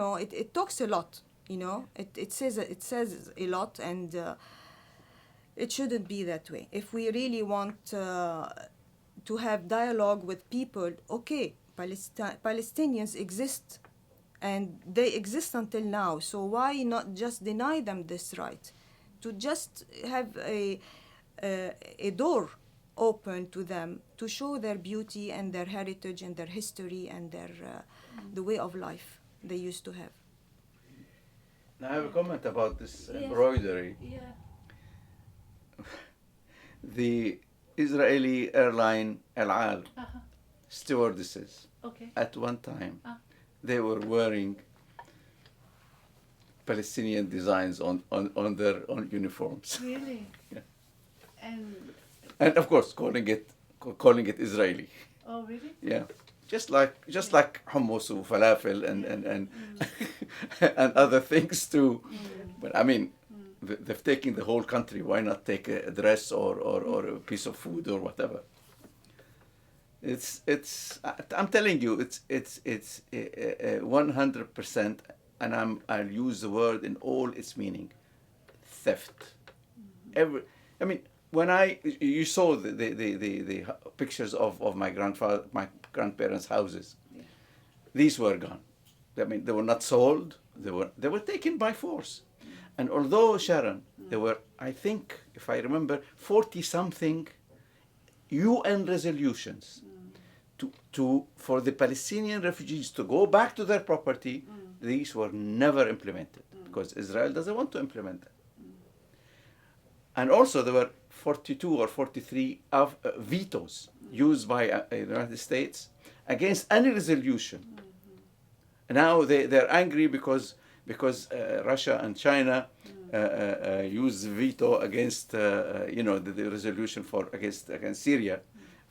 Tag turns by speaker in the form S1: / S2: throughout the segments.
S1: know, it talks a lot. You know, it says a lot, and it shouldn't be that way. If we really want to have dialogue with people, okay, Palestinians exist, and they exist until now. So why not just deny them this right to just have a door open to them to show their beauty and their heritage and their history and their the way of life they used to have.
S2: Now I have a comment about this
S3: Yes.
S2: embroidery.
S3: Yeah.
S2: The Israeli airline El Al
S3: Uh-huh.
S2: stewardesses
S3: Okay.
S2: at one time
S3: Ah.
S2: they were wearing Palestinian designs on their own uniforms.
S3: Really?
S2: Yeah.
S3: And
S2: And of course calling it Israeli.
S3: oh, really?
S2: Yeah. Just like hummus or falafel and and other things too. But I mean, they've taken the whole country. Why not take a dress or a piece of food or whatever? I'm telling you, it's 100%, and I'll use the word in all its meaning, theft. I mean, when you saw the pictures of my grandparents' houses,
S3: Yeah.
S2: these were gone. I mean, they were not sold. They were taken by force. And although, Sharon, there were, I think, if I remember, 40 something UN resolutions for the Palestinian refugees to go back to their property, these were never implemented because Israel doesn't want to implement them. And also there were 42 or 43 vetoes used by the United States against any resolution. And now they're angry because Russia and China used veto against the resolution against Syria.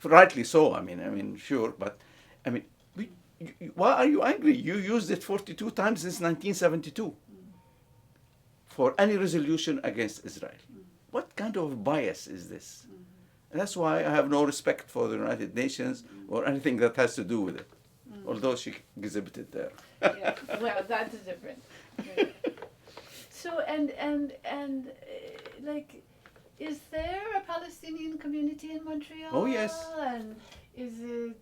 S2: Rightly so. I mean, sure, but I mean, why are you angry? You used it 42 times since 1972 for any resolution against Israel. What kind of bias is this? And that's why I have no respect for the United Nations or anything that has to do with it. Although she exhibited there.
S3: Yeah. Well, that's different. Yeah. So like, is there a Palestinian community in Montreal?
S2: Oh, yes.
S3: And is it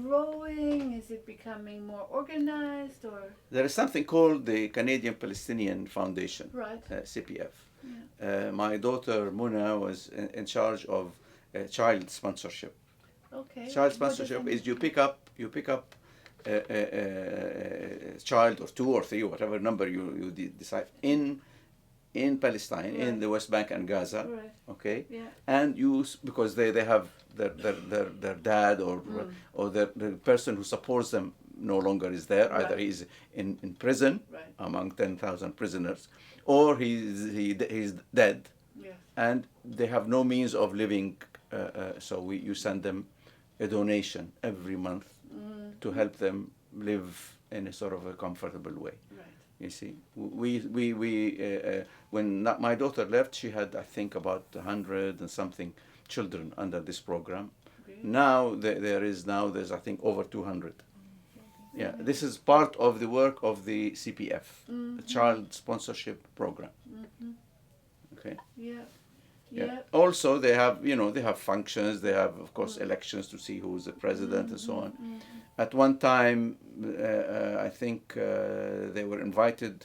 S3: growing? Is it becoming more organized, or?
S2: There is something called the Canadian Palestinian Foundation,
S3: Right.
S2: CPF.
S3: Yeah.
S2: My daughter Muna was in charge of child sponsorship.
S3: Okay.
S2: Child
S3: What
S2: sponsorship
S3: does
S2: is
S3: that
S2: you pick up a child or two or three, whatever number you decide in Palestine, in
S3: Right.
S2: the West Bank and Gaza.
S3: Right.
S2: Okay,
S3: Yeah.
S2: and because they have their dad or the person who supports them no longer is there.
S3: Right.
S2: Either he's in prison
S3: Right.
S2: among 10,000 prisoners, or he's dead,
S3: Yeah.
S2: and they have no means of living. So you send them a donation every month to help them live in a sort of a comfortable way.
S3: Right.
S2: You see, when my daughter left, she had, I think, about 100 and something children under this program.
S3: Really?
S2: Now there's I think over 200. Yeah, this is part of the work of the CPF, the Child Sponsorship Program. Okay.
S3: Yeah.
S2: Yeah.
S3: Yeah.
S2: Also, they have functions. They have, of course, elections to see who's the president and so on. At one time, I think they were invited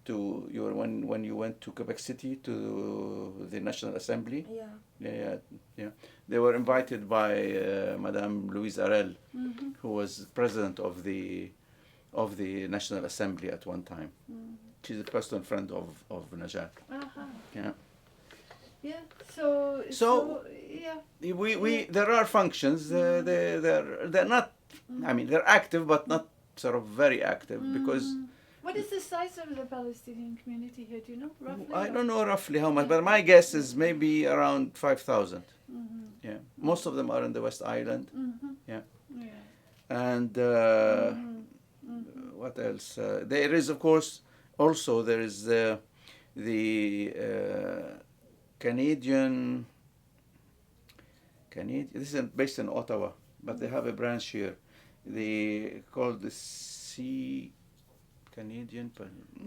S2: to when you went to Quebec City to the National Assembly. Yeah. They were invited by Madame Louise Arel, who was president of the National Assembly at one time. She's a personal friend of Najat.
S3: Uh-huh.
S2: Yeah.
S3: Yeah. So yeah.
S2: There are functions. They're not. I mean, they're active, but not sort of very active because.
S3: What is the size of the Palestinian community here? Do you know roughly?
S2: I don't know roughly how much, but my guess is maybe around 5,000. Yeah, most of them are in the West Island. Yeah,
S3: Yeah.
S2: and what else? There is, of course, also there is the Canadian. This is based in Ottawa, but they have a branch here. They called the Canadian.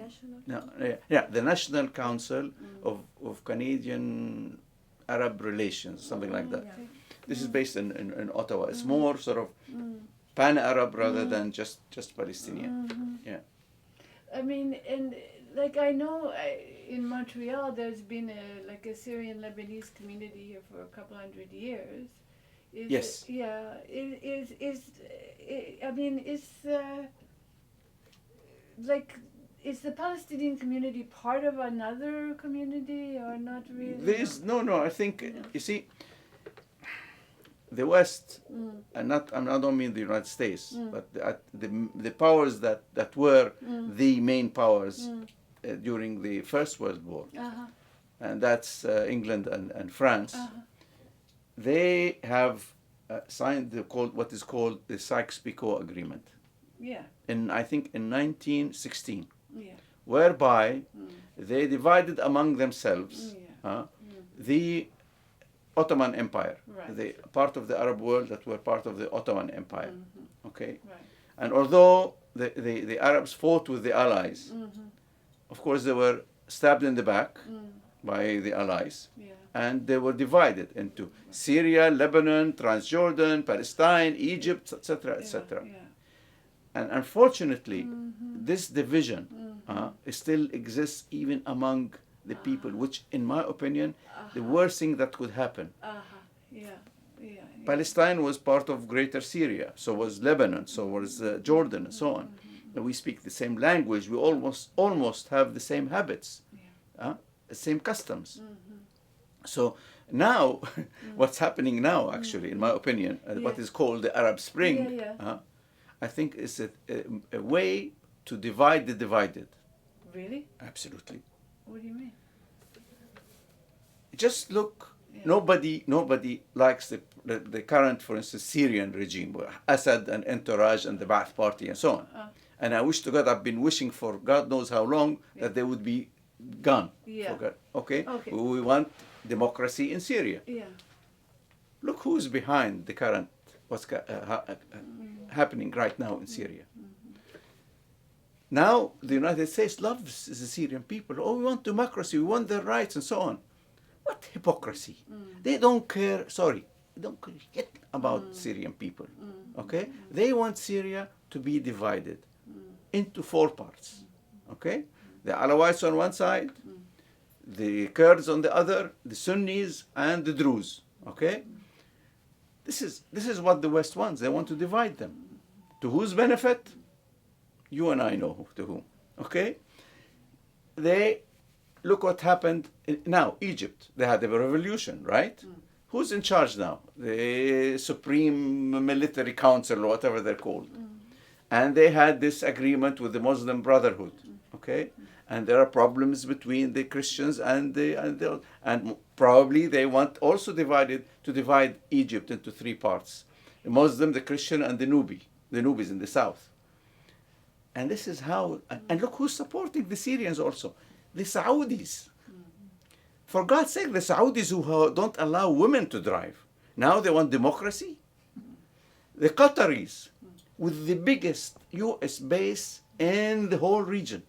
S1: National.
S2: No, yeah, the National Council of Canadian Arab Relations, something like that.
S1: Yeah.
S2: This is based in Ottawa. It's more sort of pan-Arab rather than just Palestinian. Yeah.
S3: I mean, and like I know in Montreal, there's been a Syrian Lebanese community here for a couple hundred years.
S2: Yes.
S3: Yeah. I mean, is the Palestinian community part of another community or not really?
S2: There is no. I think you see, the West, and I don't mean the United States, but the powers that were the main powers during the First World War, and that's England and France. They have signed what is called the Sykes-Picot Agreement.
S3: Yeah.
S2: I think in 1916,
S3: Yeah.
S2: whereby they divided among themselves the Ottoman Empire,
S3: Right.
S2: the part of the Arab world that were part of the Ottoman Empire. Okay,
S3: Right.
S2: and although the Arabs fought with the Allies, of course they were stabbed in the back by the Allies,
S3: Yeah.
S2: and they were divided into Syria, Lebanon, Transjordan, Palestine, Egypt, etc., etc.
S3: Yeah.
S2: And unfortunately, this division still exists even among the people, which, in my opinion, the worst thing that could happen.
S3: Yeah.
S2: Palestine was part of Greater Syria, so was Lebanon, so was Jordan, and so on. And we speak the same language. We almost have the same habits, the same customs. So now, what's happening now, actually, in my opinion, what is called the Arab Spring, I think is a way to divide the divided.
S3: Really?
S2: Absolutely.
S3: What do you mean?
S2: Just look. Nobody likes the current, for instance, Syrian regime, Assad and entourage and the Ba'ath Party and so on. And I wish to God, I've been wishing for God knows how long that they would be gone.
S3: Yeah.
S2: Okay?
S3: Okay.
S2: We want democracy in Syria.
S3: Yeah.
S2: Look who's behind the current, what's happening right now in Syria. Now, the United States loves the Syrian people. Oh, we want democracy, we want their rights, and so on. What hypocrisy. They don't care, they don't care about Syrian people. Okay? They want Syria to be divided into 4 parts. Okay? The Alawites on one side, the Kurds on the other, the Sunnis, and the Druze. Okay? This is what the West wants. They want to divide them. To whose benefit? You and I know to whom. Okay? Look what happened now, Egypt. They had a revolution, right? Who's in charge now? The Supreme Military Council, or whatever they're called. And they had this agreement with the Muslim Brotherhood, okay? And there are problems between the Christians and probably they want also to divide Egypt into 3 parts: the Muslim, the Christian, and the Nubis in the south. And this is how. And look who's supporting the Syrians also. The Saudis. For God's sake, the Saudis who don't allow women to drive. Now they want democracy. The Qataris, with the biggest US base in the whole region.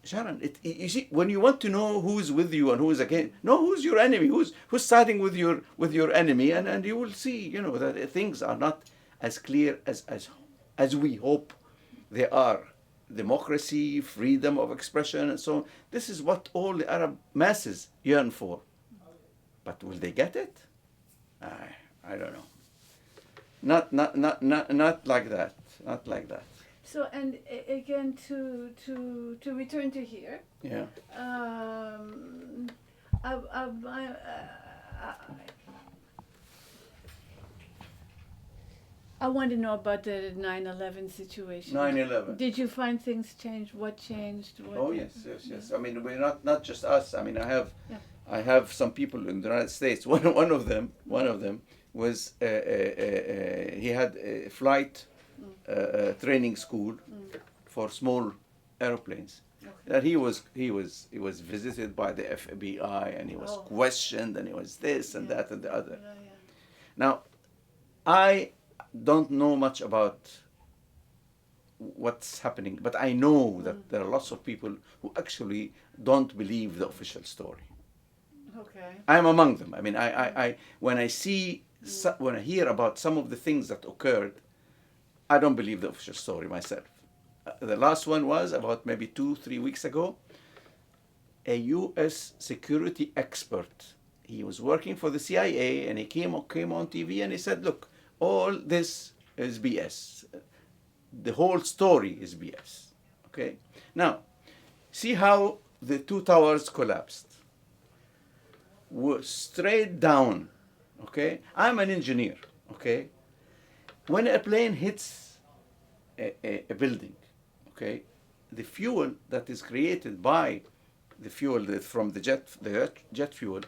S2: Sharon, you see, when you want to know who's with you and who's against, know who's your enemy, who's siding with your enemy, and you will see, that things are not as clear as we hope they are. Democracy, freedom of expression, and so on. This is what all the Arab masses yearn for. But will they get it? I don't know. Not like that. Not like that.
S3: So, and again, to return to here.
S2: Yeah.
S3: I want to know about the 9/11 situation.
S2: 9/11.
S3: Did you find things changed? What changed?
S2: Oh yes. I mean, we're not just us. I mean, I have some people in the United States. One of them was he had a flight training school for small airplanes.
S3: Okay.
S2: And he was visited by the FBI, and he was questioned, and he was this and that and the other.
S3: Yeah.
S2: Now, I don't know much about what's happening, but I know that there are lots of people who actually don't believe the official story.
S3: Okay.
S2: I'm among them. I mean, I when I see, when I hear about some of the things that occurred, I don't believe the official story myself. The last one was about maybe 2-3 weeks ago. A U.S. security expert. He was working for the CIA, and he came on TV and he said, "Look, all this is BS. The whole story is BS." Okay. Now, see how the two towers collapsed. Were straight down. Okay. I'm an engineer. Okay. When a plane hits a building, okay, the fuel that is created by the fuel from the jet fuel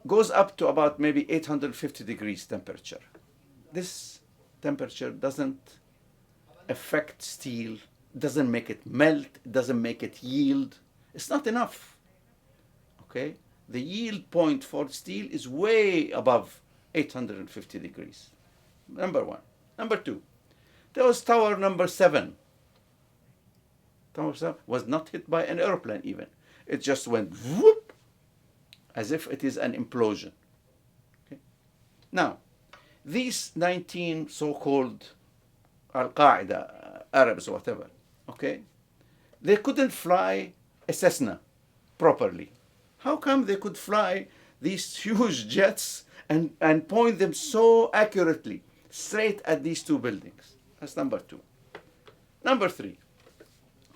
S2: goes up to about maybe 850 degrees temperature. This temperature doesn't affect steel, doesn't make it melt, doesn't make it yield. It's not enough. Okay? The yield point for steel is way above 850 degrees. Number one. Number two, there was tower number 7. Tower 7 was not hit by an airplane even. It just went whoop, as if it is an implosion. Okay? Now, these 19 so-called Al-Qaeda Arabs or whatever, okay, they couldn't fly a Cessna properly. How come they could fly these huge jets and point them so accurately straight at these two buildings? That's number 2. Number 3,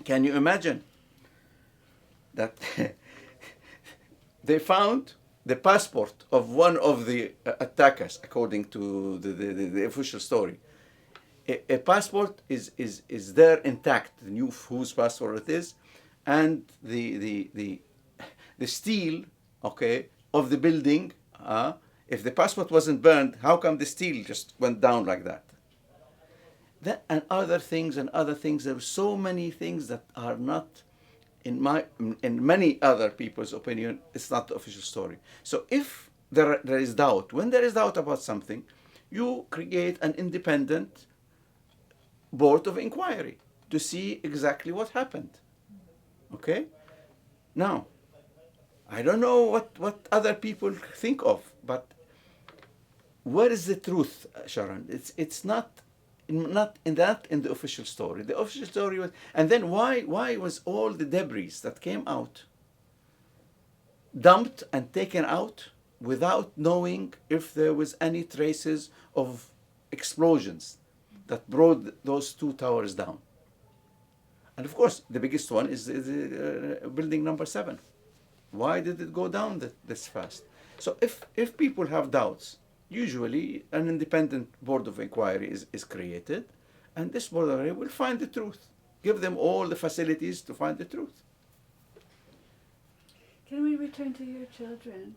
S2: can you imagine that they found the passport of one of the attackers, according to the official story. A passport is there intact, the new whose passport it is, and the steel, okay, of the building. If the passport wasn't burned, how come the steel just went down like that? That and other things. There are so many things that are not, in many other people's opinion, it's not the official story. So if there is doubt, when there is doubt about something, you create an independent board of inquiry to see exactly what happened. Okay? Now, I don't know what other people think of, but where is the truth, Sharon? It's not in the official story. The official story was, and then why was all the debris that came out dumped and taken out without knowing if there was any traces of explosions that brought those two towers down? And of course, the biggest one is the building number 7. Why did it go down this fast? So if people have doubts, usually an independent board of inquiry is created, and this board of inquiry will find the truth. Give them all the facilities to find the truth.
S3: Can we return to your children?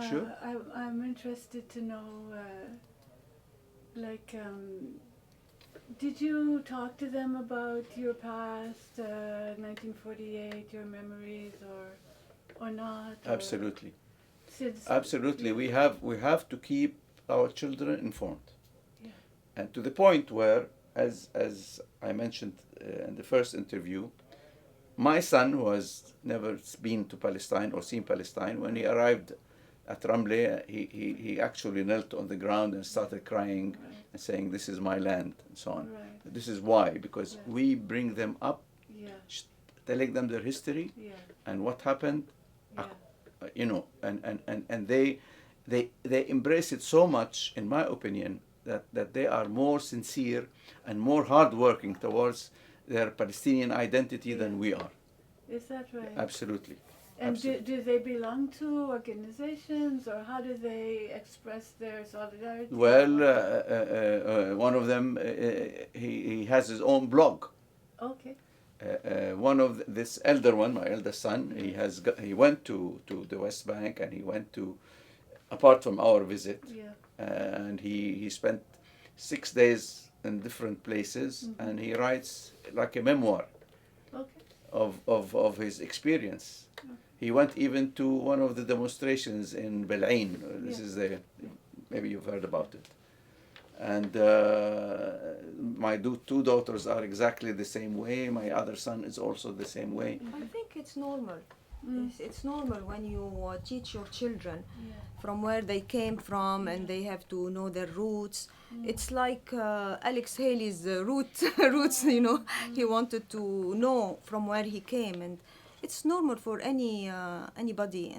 S2: Sure.
S3: I'm interested to know, did you talk to them about your past, 1948, your memories, or not? Or
S2: Absolutely.
S3: since
S2: Absolutely. We have to keep our children informed.
S3: Yeah.
S2: And to the point where, as I mentioned in the first interview, my son, who has never been to Palestine or seen Palestine, when he arrived at Ramle, he actually knelt on the ground and started crying,
S3: Right.
S2: and saying, "This is my land," and so on.
S3: Right.
S2: This is why, because
S3: Yeah.
S2: we bring them up,
S3: Yeah.
S2: telling them their history
S3: Yeah.
S2: and what happened,
S3: Yeah.
S2: and they embrace it so much, in my opinion, that they are more sincere and more hardworking towards their Palestinian identity than we are.
S3: Is that right?
S2: Absolutely.
S3: And
S2: Absolutely.
S3: do they belong to organizations, or how do they express their solidarity?
S2: Well, one of them, he has his own blog.
S3: Okay.
S2: One of this elder one, my eldest son, he went to the West Bank, and he went to, apart from our visit,
S3: Yeah.
S2: and he spent 6 days in different places,
S3: Mhm.
S2: and he writes like a memoir
S3: Okay.
S2: of his experience. He went even to one of the demonstrations in Bel'ain. This
S3: Yeah.
S2: is maybe you've heard about it. And my two daughters are exactly the same way. My other son is also the same way.
S1: I think it's normal. It's normal when you teach your children from where they came from, and they have to know their roots. It's like Alex Haley's roots. You know, he wanted to know from where he came, and it's normal for anybody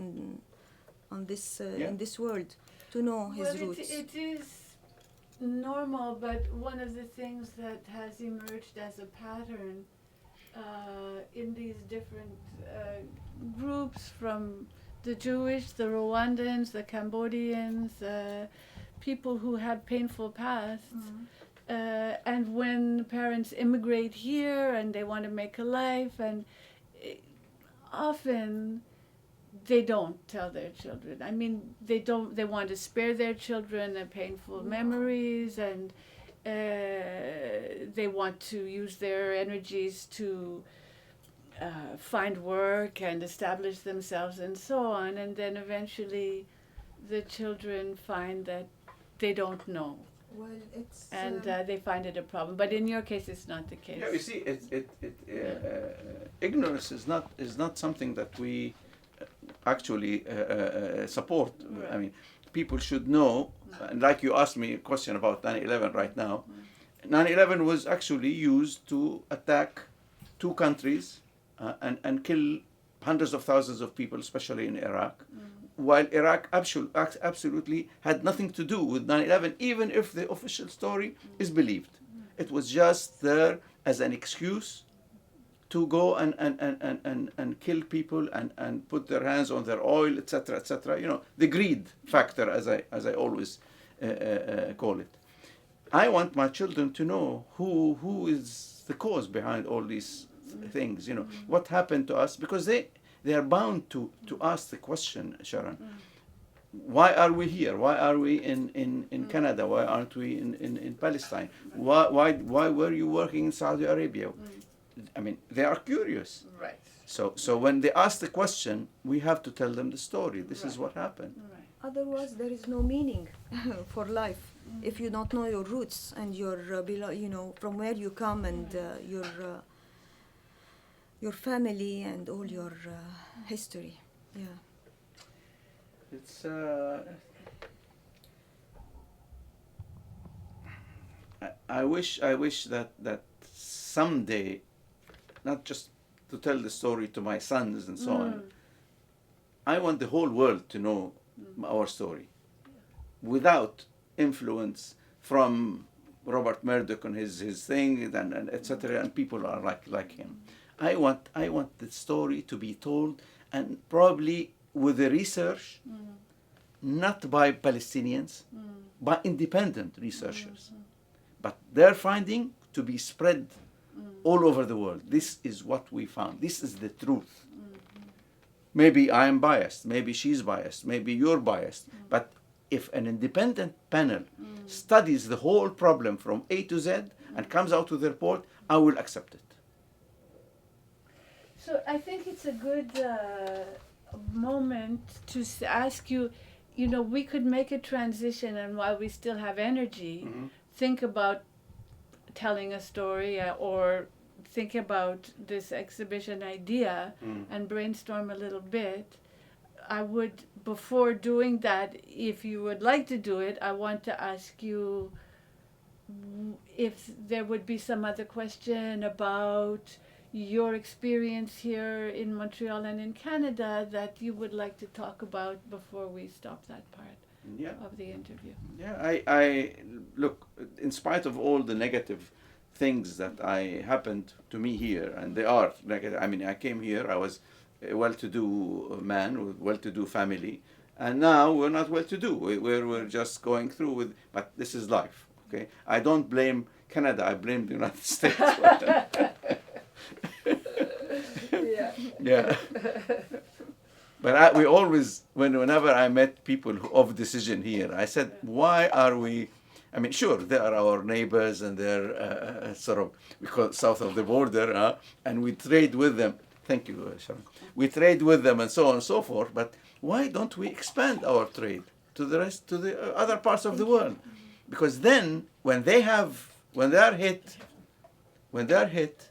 S1: on this in this world to know his
S3: Well,
S1: roots.
S3: it is normal, but one of the things that has emerged as a pattern in these different groups, from the Jewish, the Rwandans, the Cambodians, people who had painful pasts, and when parents immigrate here and they want to make a life, and often they don't tell their children. I mean, they don't. They want to spare their children the painful memories, and they want to use their energies to find work and establish themselves and so on. And then eventually, the children find that they don't know,
S1: Well, it's
S3: and they find it a problem. But in your case, it's not the case.
S2: Yeah, you see, ignorance is not something that we actually support.
S3: Right.
S2: I mean, people should know. And like you asked me a question about 9/11 right now. 9/11 was actually used to attack two countries and kill hundreds of thousands of people, especially in Iraq. While Iraq absolutely had nothing to do with 9/11, even if the official story is believed. It was just there as an excuse to go and kill people and put their hands on their oil, etc., etc. You know, the greed factor, as I always call it. I want my children to know who is the cause behind all these things. You know, what happened to us, because they are bound to ask the question, Sharon. Why are we here? Why are we in Canada? Why aren't we in Palestine? Why were you working in Saudi Arabia? I mean, they are curious.
S3: Right.
S2: So when they ask the question, we have to tell them the story. This is what happened.
S3: Right.
S1: otherwise there is no meaning for life if you don't know your roots and your from where you come, and your family and all your history. Yeah.
S2: It's I wish that someday, not just to tell the story to my sons and so on, I want the whole world to know our story without influence from Robert Murdoch and his thing and etc. and people are like him. I want the story to be told, and probably with the research, not by Palestinians, by independent researchers, but their finding to be spread all over the world. This is what we found. This is the truth. Maybe I am biased, maybe she's biased, maybe you're biased, but if an independent panel studies the whole problem from A to Z and comes out with a report, I will accept it.
S3: So I think it's a good moment to ask you, we could make a transition, and while we still have energy, think about telling a story or think about this exhibition idea and brainstorm a little bit. I would, before doing that, if you would like to do it, I want to ask you if there would be some other question about your experience here in Montreal and in Canada that you would like to talk about before we stop that part of the interview.
S2: Yeah, I look, in spite of all the negative things that happened to me here, and they are negative. I mean, I came here, I was a well-to-do man with well-to-do family, and now we're not well-to-do. We're just going through with, but this is life, okay? I don't blame Canada, I blame the United States. Yeah. But we always, whenever I met people of decision here, I said, why are we, I mean, sure, they are our neighbors and they're sort of, we call it south of the border, and we trade with them. Thank you, Sharon. We trade with them and so on and so forth, but why don't we expand our trade to the other parts of the world? because then when they are hit,